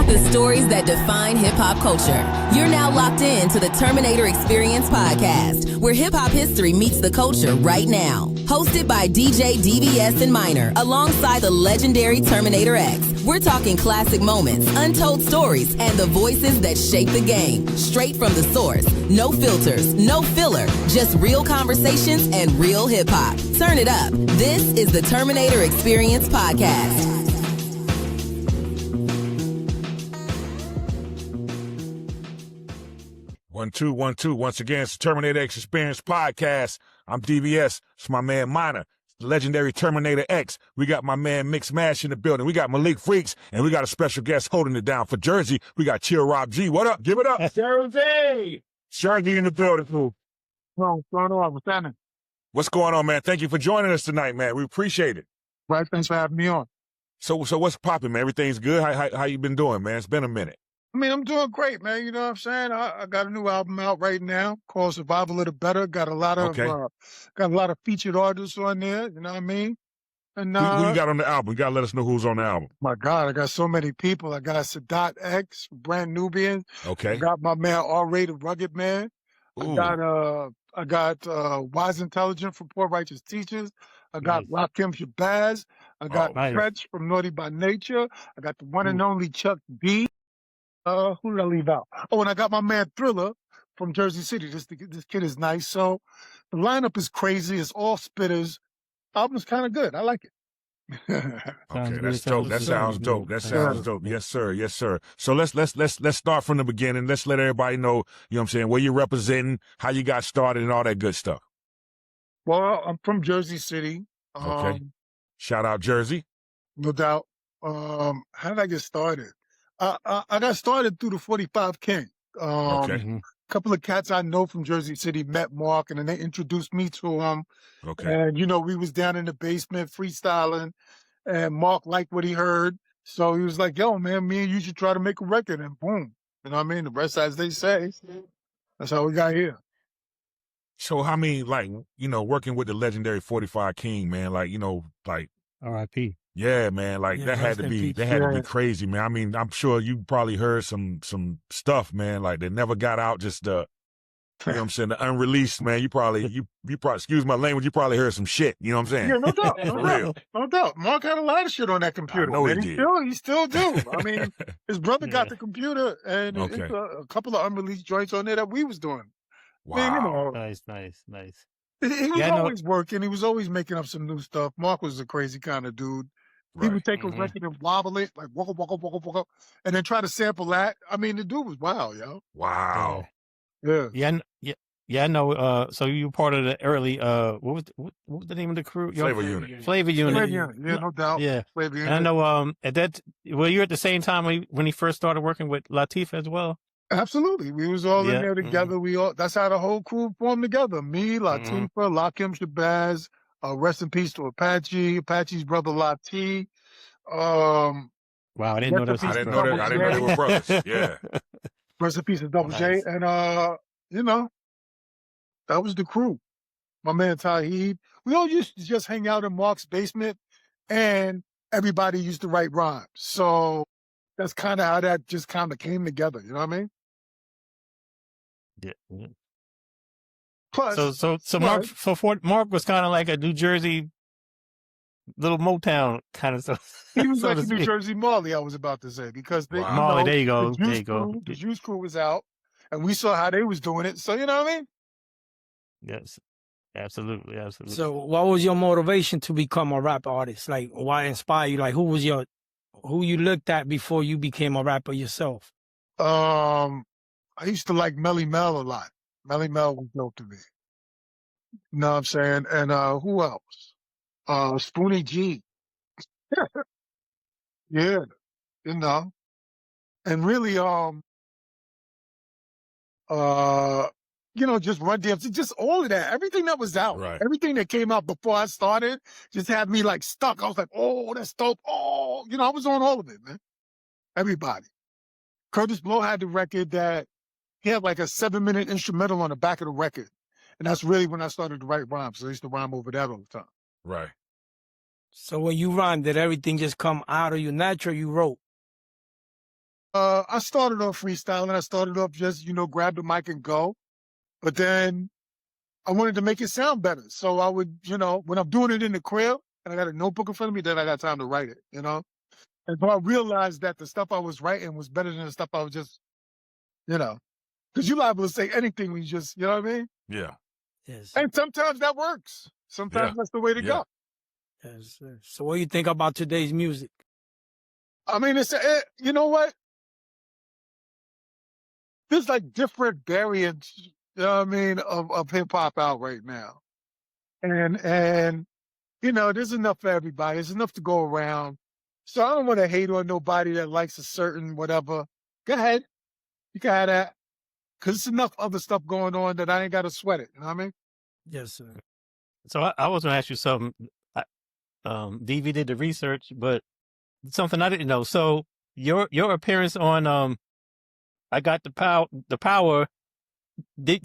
The stories that define hip-hop culture. You're now locked in to the Terminator Xperience podcast, where hip-hop history meets the culture right now. Hosted by DJ DVS and Minor, alongside the legendary Terminator X. We're talking classic moments, untold stories, and the voices that shape the game. Straight from the source. No filters, no filler, just real conversations and real hip-hop. Turn it up. This is the Terminator Xperience podcast. 1 2 1 2. Once again, it's the Terminator Xperience podcast. I'm DVS. It's my man Minor, the legendary Terminator X. We got my man Mix Mash in the building. We got Malik Freaks, and we got a special guest holding it down for Jersey. We got Chill Rob G. What up? Give it up. Jersey. Jersey in the building, too. What's going on? What's happening? What's going on, man? Thank you for joining us tonight, man. We appreciate it. Right, thanks for having me on. So what's popping, man? Everything's good? How you been doing, man? It's been a minute. I mean, I'm doing great, man. You know what I'm saying? I got a new album out right now called Survival of the Better. Got a lot of featured artists on there. You know what I mean? And who you got on the album? You gotta let us know who's on the album. My God, I got so many people. I got Sadat X, Brand Nubian. Okay. I got my man R-Rated Rugged Man. Ooh. I got Wise Intelligent from Poor Righteous Teachers. I got Rakim Shabazz. I got Stretch from Naughty by Nature. I got the one and only Chuck D. Who did I leave out? Oh, and I got my man Thriller from Jersey City. This kid is nice. So the lineup is crazy. It's all spitters. Album's kind of good. I like it. Okay, that's dope. That sounds dope. That sounds dope. Yes, sir. Yes, sir. So let's start from the beginning. Let's let everybody know, you know what I'm saying, where you're representing, how you got started, and all that good stuff. Well, I'm from Jersey City. Okay. Shout out Jersey. No doubt. How did I get started? I got started through the 45 King. A couple of cats I know from Jersey City met Mark, and then they introduced me to him. Okay. And, you know, we was down in the basement freestyling, and Mark liked what he heard. So he was like, yo, man, me and you should try to make a record, and boom. You know what I mean? The rest, as they say, that's how we got here. So, I mean, like, you know, working with the legendary 45 King, man, like, you know, like. R.I.P. Yeah, man, like that had to be crazy, man. I mean, I'm sure you probably heard some stuff, man, like that never got out, just you know what I'm saying, the unreleased, man. You probably excuse my language, you probably heard some shit, you know what I'm saying? Yeah, no doubt. No doubt. Mark had a lot of shit on that computer. I know he did. He still do. I mean, his brother got the computer, and it's a couple of unreleased joints on there that we was doing. Wow. Man, you know, Nice. He was always working. He was always making up some new stuff. Mark was a crazy kind of dude. He would take a record and wobble it, like waka, and then try to sample that. I mean, the dude was wild, yo. Wow. Yeah. Yeah, I know. So you were part of the early, what was the name of the crew? Flavor Unit. Flavor Unit. Yeah, no doubt. Yeah. Flavor Unit. And I know, were you at the same time when he first started working with Latif as well? Absolutely. We was all in there together. That's how the whole crew formed together. Me, Latifah, Rakim Shabazz, rest in peace to Apache's brother Latif. Wow, I didn't know that. I didn't know they were brothers. Yeah. Rest in peace to Double J. And you know, that was the crew. My man Taheed. We all used to just hang out in Mark's basement, and everybody used to write rhymes. So that's kind of how that just kind of came together. You know what I mean? Yeah. Plus, so Mark was kind of like a New Jersey little Motown kind of stuff. He was like a New Jersey Marley, I was about to say, because Marley, there you go. The Juice Crew was out, and we saw how they was doing it. So you know what I mean? Yes, absolutely. So, what was your motivation to become a rap artist? Like, why inspired you? Like, who you looked at before you became a rapper yourself? I used to like Melly Mel a lot. Melly Mel was dope to me. You know what I'm saying? And who else? Spoonie G. Yeah, you know. And really, you know, just Run DMC, just all of that. Everything that was out. Right. Everything that came out before I started just had me like stuck. I was like, oh, that's dope. Oh, you know, I was on all of it, man. Everybody. Curtis Blow had the record that he had like a 7-minute instrumental on the back of the record. And that's really when I started to write rhymes. So I used to rhyme over that all the time. Right. So when you rhymed, did everything just come out of you natural? You wrote? I started off freestyling. I started off just, grab the mic and go. But then I wanted to make it sound better. So I would, when I'm doing it in the crib and I got a notebook in front of me, then I got time to write it, And so I realized that the stuff I was writing was better than the stuff I was just, because you're liable to say anything when you just, you know what I mean? Yeah. Yes. And sometimes that works. Sometimes that's the way to go. Yes, sir. So what do you think about today's music? I mean, you know what? There's like different variants, you know what I mean, of hip hop out right now. And there's enough for everybody. There's enough to go around. So I don't want to hate on nobody that likes a certain whatever. Go ahead. You can have that. Because there's enough other stuff going on that I ain't got to sweat it. You know what I mean? Yes, sir. So I was going to ask you something. DV did the research, but something I didn't know. So your appearance on I Got the Power, they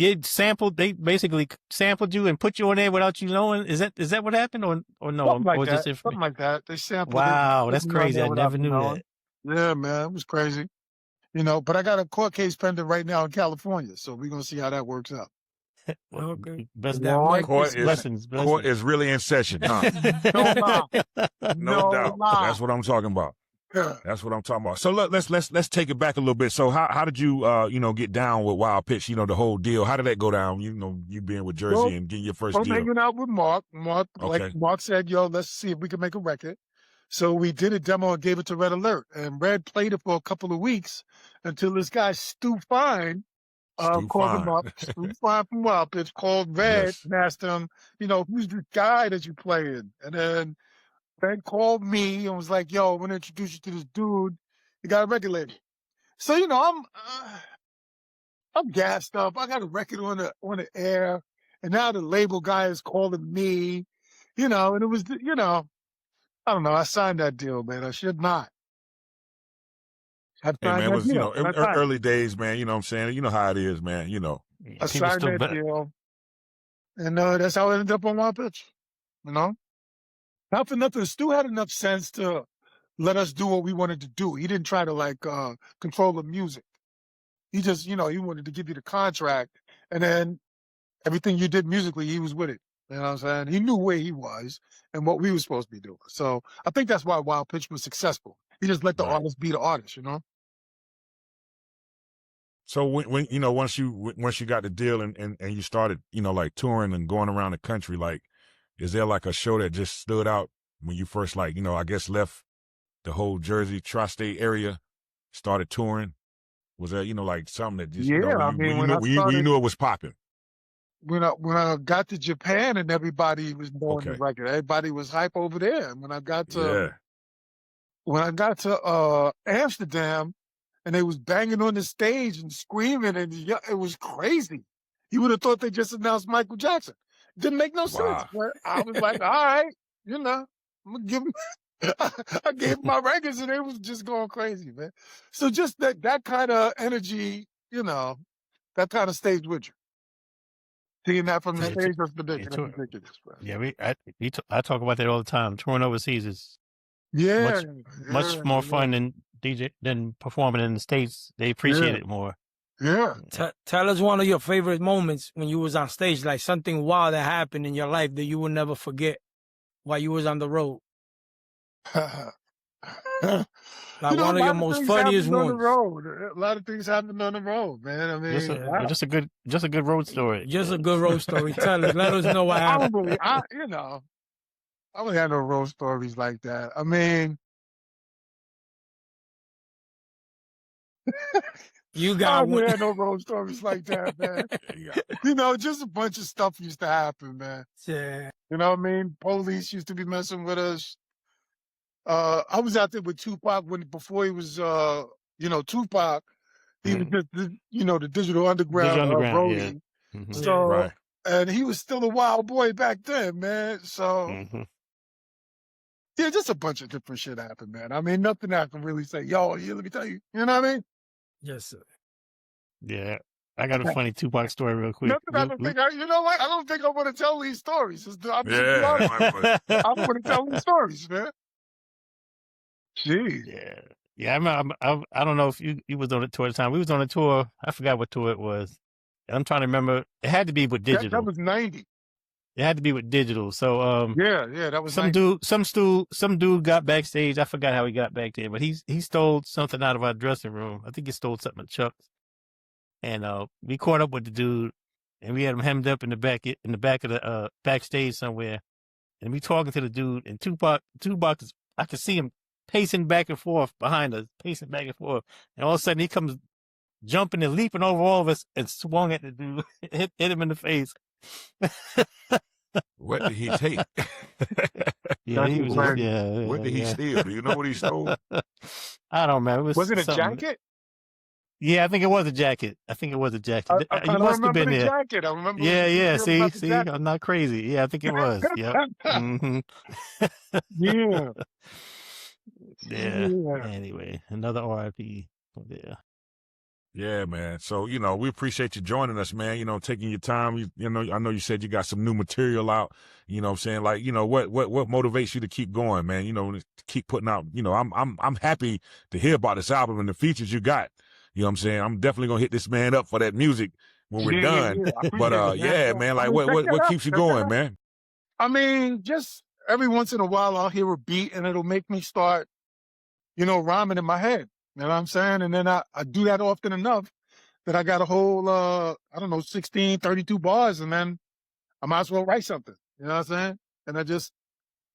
basically sampled you and put you on there without you knowing. Is that what happened or no? Something like or that. Just Something like that. They sampled wow, it. that's crazy. I never knew that. Yeah, man. It was crazy. But I got a court case pending right now in California. So we're going to see how that works out. Okay. Best Court blessings. is really in session, huh? No lie. No doubt. lie. That's what I'm talking about. Yeah. That's what I'm talking about. So let's take it back a little bit. So how did you get down with Wild Pitch? The whole deal. How did that go down? You being with Jersey and getting your first deal. I'm hanging out with Mark. Okay. Like Mark said, let's see if we can make a record. So we did a demo and gave it to Red Alert, and Red played it for a couple of weeks until this guy Stu Fine called him up. Stu Fine from Wild Pitch called Red and asked him, who's the guy that you playing? And then Red called me and was like, yo, I want to introduce you to this dude. You got a record label. So, I'm gassed up. I got a record on the air, and now the label guy is calling me, and it was, I don't know. I signed that deal, man. I should not. Hey, man, it was, early days, man. You know what I'm saying? You know how it is, man. I signed that deal. And that's how I ended up on Wild Pitch. Not for nothing. Stu had enough sense to let us do what we wanted to do. He didn't try to, control the music. He just, he wanted to give you the contract. And then everything you did musically, he was with it. You know what I'm saying? He knew where he was and what we were supposed to be doing. So I think that's why Wild Pitch was successful. He just let the artist be the artist, So when once you got the deal and you started, like touring and going around the country, like, is there like a show that just stood out when you first, like, I guess left the whole Jersey tri-state area, started touring? Was there, like something that just, when you knew it was popping? When I got to Japan and everybody was doing the record, everybody was hype over there. And when I got to Amsterdam, and they was banging on the stage and screaming, and it was crazy. You would have thought they just announced Michael Jackson. Didn't make no sense. But I was like, all right, I'm gonna give them. I gave them my records, and they was just going crazy, man. So just that kind of energy, that kind of stays with you. Seeing that from the stage, that's ridiculous. Yeah, I talk about that all the time. Touring overseas is much more fun than performing in the States. They appreciate it more. Yeah. Tell us one of your favorite moments when you was on stage, like something wild that happened in your life that you will never forget while you was on the road. Like one of your most funniest ones. On the road. A lot of things happened on the road, man. I mean, just a good road story. Just a good road story. Tell us, let us know what happened. I don't have no road stories like that. I mean, you got one. I don't have no road stories like that, man. Just a bunch of stuff used to happen, man. Yeah. You know what I mean? Police used to be messing with us. I was out there with Tupac before he was, Tupac. He was just, the Digital Underground roadie. Yeah. Mm-hmm. So, and he was still a wild boy back then, man. So, yeah, just a bunch of different shit happened, man. I mean, nothing I can really say, let me tell you. You know what I mean? Yes, sir. Yeah. I got a funny Tupac story real quick. I don't think I don't think I want to tell these stories. I want to tell these stories, man. Jeez. Yeah, I don't know if you was on the tour at the time. We was on a tour. I forgot what tour it was. And I'm trying to remember. It had to be with That digital. was 90. It had to be with digital. So Yeah, that was some 90. some dude got backstage. I forgot how he got back there, but he stole something out of our dressing room. I think he stole something of Chuck's. And we caught up with the dude, and we had him hemmed up in the back of the backstage somewhere. And we talking to the dude, and Tupac is, I could see him pacing back and forth behind us, pacing back and forth. And all of a sudden he comes jumping and leaping over all of us and swung at the dude, hit him in the face. What did he take? Yeah, he was just, yeah. What did he steal? Do you know what he stole? I don't remember. Was it a jacket? Yeah, I think it was a jacket. I You must have been the there. jacket. I remember. Yeah. See, I'm not crazy. Yeah, I think it was. Yep. Mm-hmm. Yeah. Yeah. Anyway, another RIP. Yeah. Yeah, man. So, we appreciate you joining us, man, taking your time. I know you said you got some new material out, what I'm saying? Like, what motivates you to keep going, man? To keep putting out, I'm happy to hear about this album and the features you got. You know what I'm saying? I'm definitely going to hit this man up for that music when we're done. Yeah. But, man, like what keeps you going, man? I mean, just every once in a while I'll hear a beat and it'll make me start, rhyming in my head. You know what I'm saying? And then I do that often enough that I got a whole, 16, 32 bars, and then I might as well write something. You know what I'm saying? And that's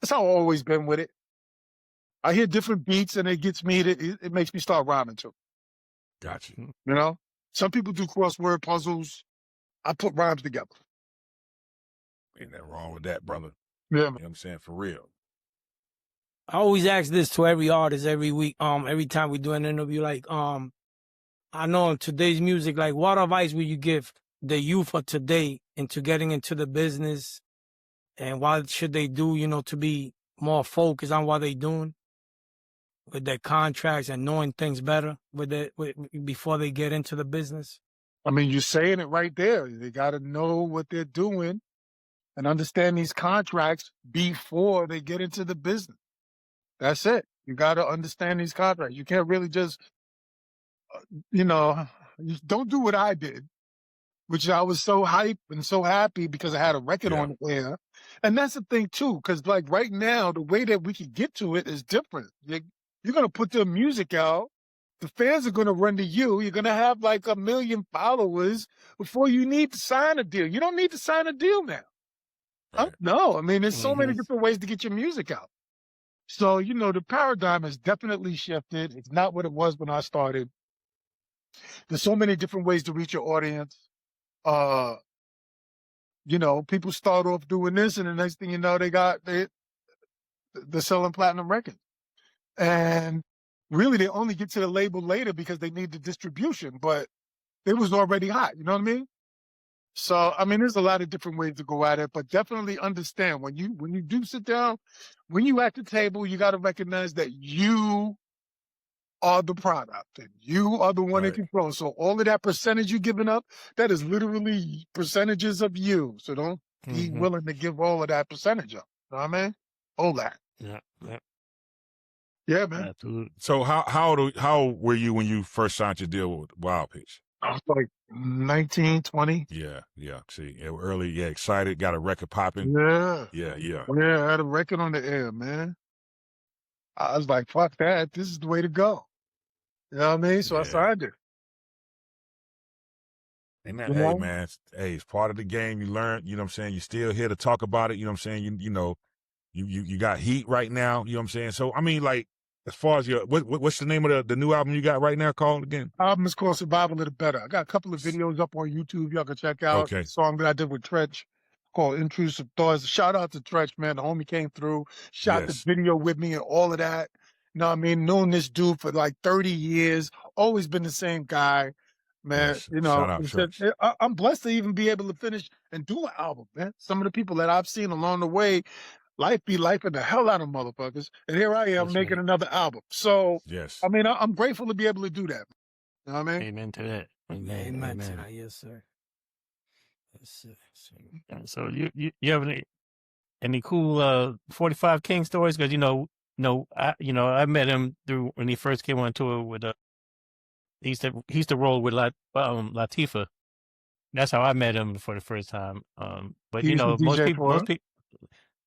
how I've always been with it. I hear different beats and it gets me, it makes me start rhyming too. Gotcha. Some people do crossword puzzles. I put rhymes together. Ain't nothing wrong with that, brother. Yeah, man. You know what I'm saying? For real. I always ask this to every artist every week, every time we do an interview, like, I know in today's music, like, what advice would you give the youth of today into getting into the business, and what should they do, to be more focused on what they're doing with their contracts and knowing things better before they get into the business? I mean, you're saying it right there. They got to know what they're doing and understand these contracts before they get into the business. That's it. You got to understand these contracts. You can't really just, you don't do what I did, which I was so hyped and so happy because I had a record on the air. And that's the thing too, because like right now, the way that we can get to it is different. You're going to put the music out. The fans are going to run to you. You're going to have like 1 million followers before you need to sign a deal. You don't need to sign a deal now. Right. No, I mean, there's so many different ways to get your music out. So, the paradigm has definitely shifted. It's not what it was when I started. There's so many different ways to reach your audience. People start off doing this, and the next thing you know, they're selling platinum records. And really, they only get to the label later because they need the distribution, but they was already hot. You know what I mean? So, I mean, there's a lot of different ways to go at it, but definitely understand when you do sit down, when you at the table, you got to recognize that you are the product and you are the one in control. So all of that percentage you're giving up, that is literally percentages of you. So don't be willing to give all of that percentage up. You know what I mean? All that. Yeah. Yeah, man. Absolutely. So how were you when you first signed your deal with Wild Pitch? I was like 19, 20. Yeah. See, early, excited, got a record popping. Yeah. Yeah. Yeah, I had a record on the air, man. I was like, fuck that. This is the way to go. You know what I mean? So I signed it. And that, hey, man, it's part of the game. You learn, you know what I'm saying? You're still here to talk about it. You know what I'm saying? You got heat right now. You know what I'm saying? So, I mean, like, as far as what's the name of the new album you got right now called again? Album is called Survival of the Better. I got a couple of videos up on YouTube y'all can check out. Okay. A song that I did with Tretch called Intrusive Thoughts. Shout out to Tretch, man. The homie came through, shot the video with me and all of that. You know what I mean? Known this dude for like 30 years. Always been the same guy, man. Yes. Shout out Tretch. I'm blessed to even be able to finish and do an album, man. Some of the people that I've seen along the way, life be lifing the hell out of motherfuckers. And here I am making another album. So, I mean, I'm grateful to be able to do that. You know what I mean? Amen to that. Amen to that. Yes, sir. So you have any cool 45 King stories? Because I met him through when he first came on tour with he used to roll with Latifah. That's how I met him for the first time. But He used to DJ for most her. people,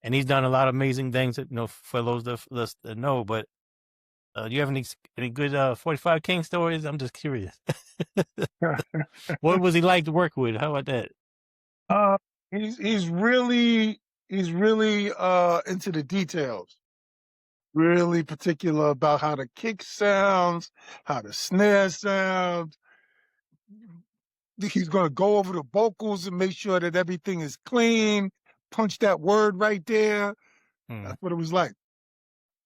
and he's done a lot of amazing things that, for those that know. But do you have any good 45 King stories? I'm just curious. What was he like to work with? How about that? He's really into the details. Really particular about how the kick sounds, how the snare sounds. He's going to go over the vocals and make sure that everything is clean. Punch that word right there. That's what it was like.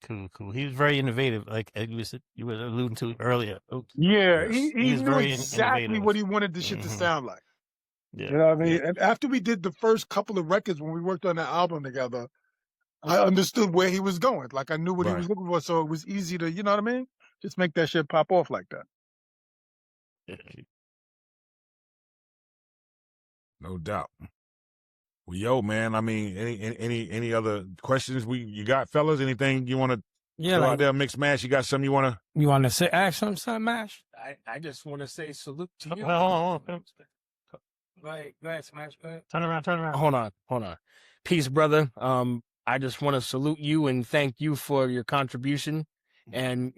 Cool. He was very innovative, like you were alluding to earlier. Yeah, yes. he knew exactly what he wanted the shit to sound like. Yeah. You know what I mean? Yeah. And after we did the first couple of records, when we worked on that album together, I understood where he was going. Like, I knew what he was looking for, so it was easy to, you know what I mean? Just make that shit pop off like that. No doubt. Well, yo, man, I mean, any other questions you got, fellas? Anything you want to throw out there, Mix Mash? You got something you want to? You want to say, ask something, Mash? I just want to say salute to you. Hold on. Go ahead, Smash. Go ahead. Turn around. Hold on. Peace, brother. I just want to salute you and thank you for your contribution. And,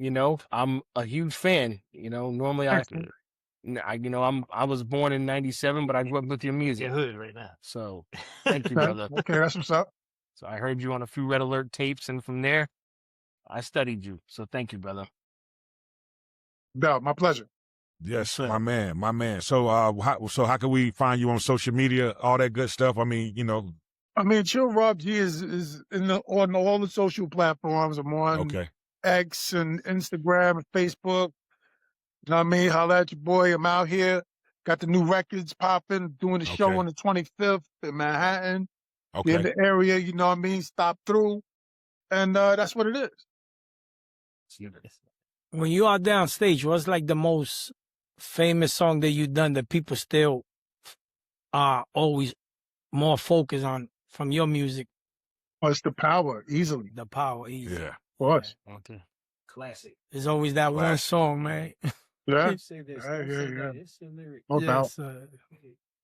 I'm a huge fan. Normally I was born in 97, but I grew up with your music. You're hood right now. So thank you, brother. Okay, that's what's up. So I heard you on a few Red Alert tapes, and from there, I studied you. So thank you, brother. No, my pleasure. Yes, my man. So, how can we find you on social media? All that good stuff. I mean, Chill Rob G is on all the social platforms. I'm on X and Instagram and Facebook. You know what I mean? Holla at your boy. I'm out here. Got the new records popping, doing the show on the 25th in Manhattan. In the area, you know what I mean? Stop through. And that's what it is. When you are downstage, what's like the most famous song that you've done that people still are always more focused on from your music? Oh, it's The Power, easily. The Power, easily. Yeah. Of course. Okay. Classic. There's always that one song, man. Yeah. Say this. Yeah. It's a lyric. No doubt.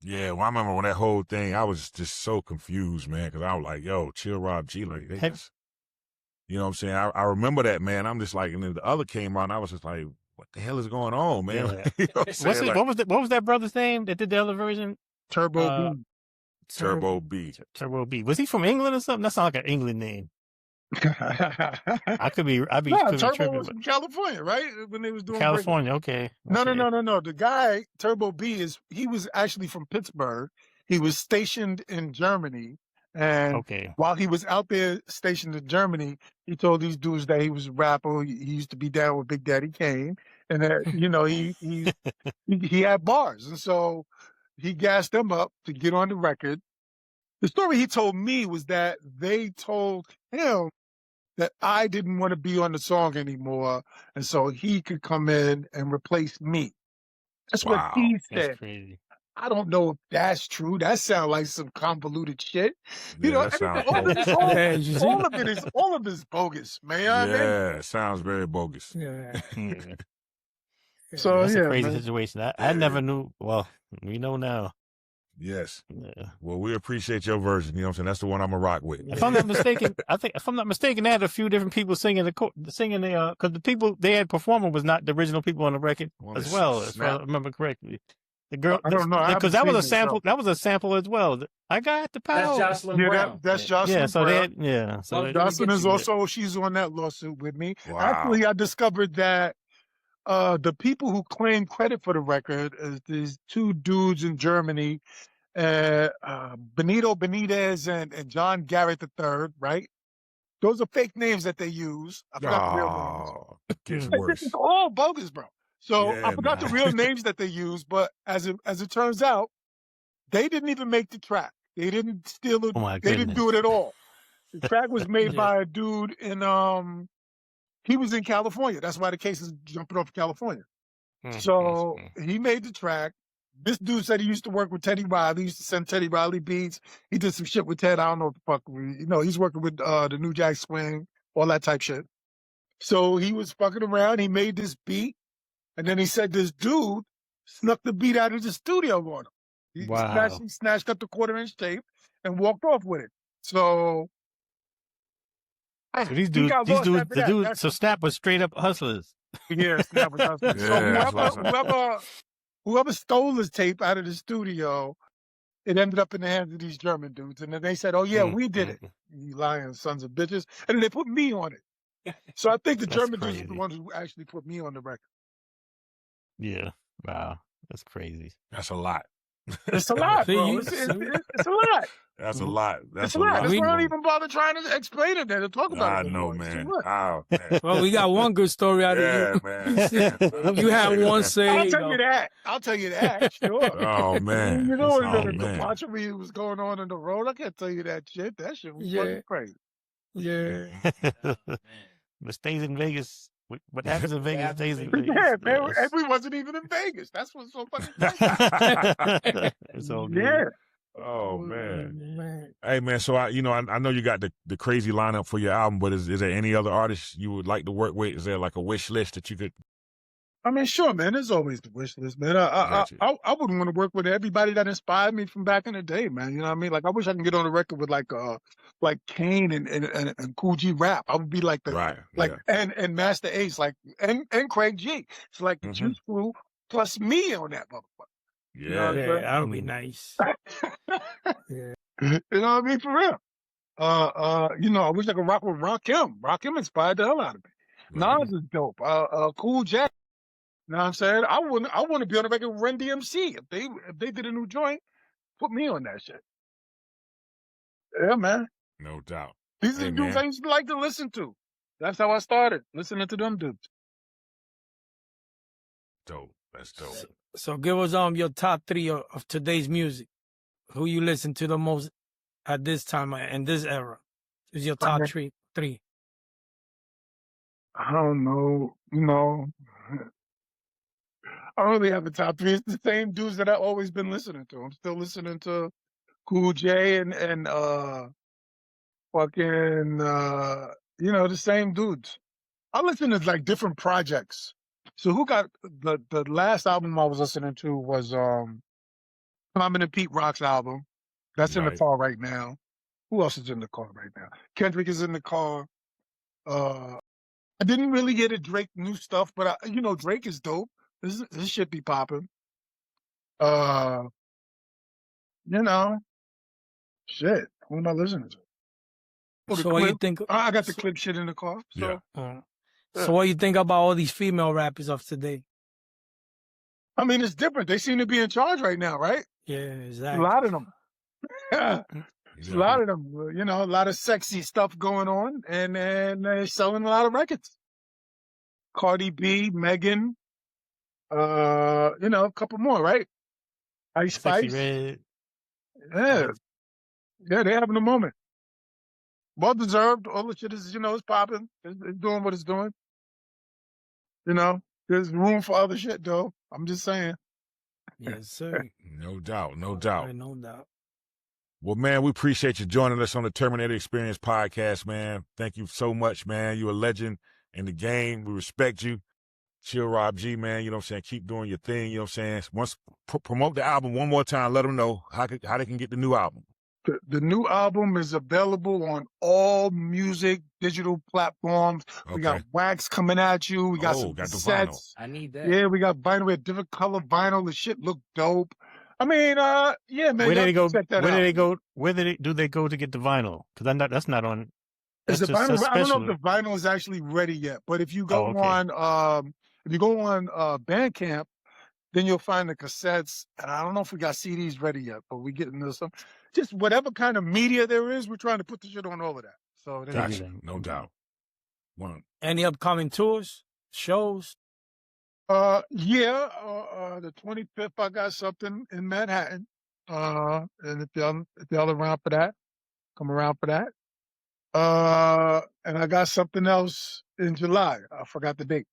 Yeah, well, I remember when that whole thing, I was just so confused, man, because I was like, yo, Chill Rob G, like, they just, you know what I'm saying? I remember that, man. I'm just like, and then the other came on, I was just like, what the hell is going on, man? Yeah. You know what what was that brother's name that did the other version? Turbo B. Turbo B. Was he from England or something? That sounds like an England name. I'd be Turbo tripping, was from California, right? When they was doing California, okay. No. The guy, Turbo B, he was actually from Pittsburgh. He was stationed in Germany. And while he was out there stationed in Germany, he told these dudes that he was a rapper. He used to be down with Big Daddy Kane. And that, he had bars. And so he gassed them up to get on the record. The story he told me was that they told him that I didn't want to be on the song anymore, and so he could come in and replace me. That's what he said. That's crazy. I don't know if that's true. That sounds like some convoluted shit. Yeah, all of it is bogus, man. Yeah, it sounds very bogus. Yeah. So that's a crazy situation. I never knew. Well, we know now. Yes. Yeah. Well, we appreciate your version. You know what I'm saying? That's the one I'm gonna rock with. If I'm not mistaken, they had a few different people singing because the people they had performing was not the original people on the record as well, if I remember correctly. The girl, I don't know, because that was a sample. That was a sample as well. I got the power. That's Jocelyn Brown. That's Jocelyn. So Jocelyn is also she's on that lawsuit with me. Wow. Actually, I discovered that the people who claim credit for the record is these two dudes in Germany. Benito Benitez and John Garrett III, right? Those are fake names that they use. I forgot the real names. Gets worse. It's all bogus, bro. So Yeah, I forgot the real names that they use, but as it turns out, they didn't even make the track. They didn't steal it. They didn't do it at all. The track was made by a dude in he was in California. That's why the case is jumping off California. So he made the track. This dude said he used to work with Teddy Riley. He used to send Teddy Riley beats. He did some shit with Ted. I don't know what the fuck. He's working with the New Jack Swing, all that type shit. So he was fucking around. He made this beat, and then he said this dude snuck the beat out of the studio on him. He snatched up the 1/4-inch tape and walked off with it. So these dudes, so Snap was straight up hustlers. Yeah, Snap was hustlers. So whoever stole his tape out of the studio, it ended up in the hands of these German dudes. And then they said, oh, yeah, we did it. You lying sons of bitches. And then they put me on it. So I think the German dudes were the ones who actually put me on the record. Yeah. Wow. That's crazy. That's a lot. It's a lot, bro. It's a lot. That's a lot. That's a lot. That's why I don't even bother trying to explain it there to talk about it. I know, man. Oh, man. Well, we got one good story out of you. Man. You had one say. I'll tell you that. Sure. Oh, man. You know the debauchery was going on in the road. I can't tell you that shit. That shit was fucking crazy. Yeah. But stays in Vegas. What happens in Vegas stays in Vegas. Yeah, man. And we wasn't even in Vegas. That's what's so fucking crazy. It's all good. Yeah. Oh man. Hey man, so I know you got the crazy lineup for your album, but is there any other artists you would like to work with? Is there like a wish list that you could? I mean, sure, man. There's always the wish list, man. I wouldn't want to work with everybody that inspired me from back in the day, man. You know what I mean? Like I wish I could get on the record with like Kane and Cool G Rap. I would be like and Master Ace, like and Craig G. It's like the Juice Crew plus me on that motherfucker. Yeah, that would be nice. Yeah. You know what I mean? For real. I wish I could rock with Rakim. Rakim inspired the hell out of me. Nas is dope. Cool J. You know what I'm saying? I want to be on the record with Run DMC. If they did a new joint, put me on that shit. Yeah, man. No doubt. These are the dudes I used to like to listen to. That's how I started, listening to them dudes. Dope. That's dope. So give us your top 3 of today's music. Who you listen to the most at this time in this era? Is your top 3? I don't know. I don't really have a top 3. It's the same dudes that I've always been listening to. I'm still listening to Cool J and fucking the same dudes. I listen to like different projects. So who got the last album I was listening to was Common and Pete Rock's album. That's in the car right now. Who else is in the car right now? Kendrick is in the car. I didn't really get a Drake new stuff, but Drake is dope. This shit be popping. Shit. Who am I listening to? So what you think? I got the clip shit in the car. So. Yeah. So what do you think about all these female rappers of today? I mean, it's different. They seem to be in charge right now, right? Yeah, exactly. A lot of them. A lot of them. A lot of sexy stuff going on, and they're selling a lot of records. Cardi B, Megan, a couple more, right? Ice Spice. Red. Yeah, they're having a moment. Well deserved. All the shit is, it's popping. It's doing what it's doing. There's room for other shit, though. I'm just saying. Yes, sir. No doubt. No doubt. Well, man, we appreciate you joining us on the Terminator Xperience podcast, man. Thank you so much, man. You're a legend in the game. We respect you. Chill Rob G, man. You know what I'm saying? Keep doing your thing. You know what I'm saying? Once promote the album one more time. Let them know how they can get the new album. The new album is available on all music digital platforms. Okay. We got wax coming at you. We got some cassettes. I need that. Yeah, we got vinyl. We have different color vinyl. The shit look dope. I mean, yeah, man. Where did they go? Where do they go to get the vinyl? Because that's not on. Is the vinyl? I don't know if the vinyl is actually ready yet. But if you go on Bandcamp, then you'll find the cassettes. And I don't know if we got CDs ready yet, but we getting into some. Just whatever kind of media there is, we're trying to put the shit on all of that. So gotcha. No doubt. Any upcoming tours, shows? The 25th I got something in Manhattan. And if y'all around for that, come around for that. And I got something else in July. I forgot the date.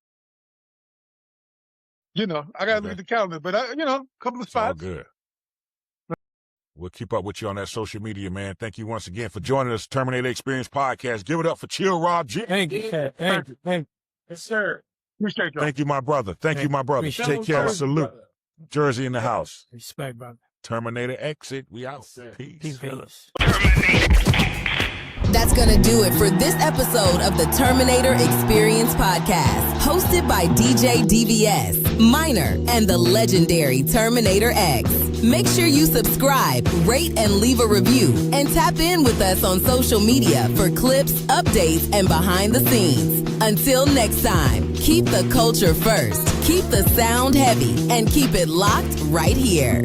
I gotta look at the calendar, but a couple of spots. All good. We'll keep up with you on that social media, man. Thank you once again for joining us, Terminator Xperience podcast. Give it up for Chill Rob G. Thank you. Yes, sir. Appreciate y'all. Thank you, my brother. Thank you, my brother. Take care. Salute. Jersey in the house. Respect, brother. Terminator Exit. We out. Peace. That's going to do it for this episode of the Terminator Xperience podcast, hosted by DJ DVS, Minor, and the legendary Terminator X. Make sure you subscribe, rate, and leave a review, and tap in with us on social media for clips, updates, and behind the scenes. Until next time, keep the culture first, keep the sound heavy, and keep it locked right here.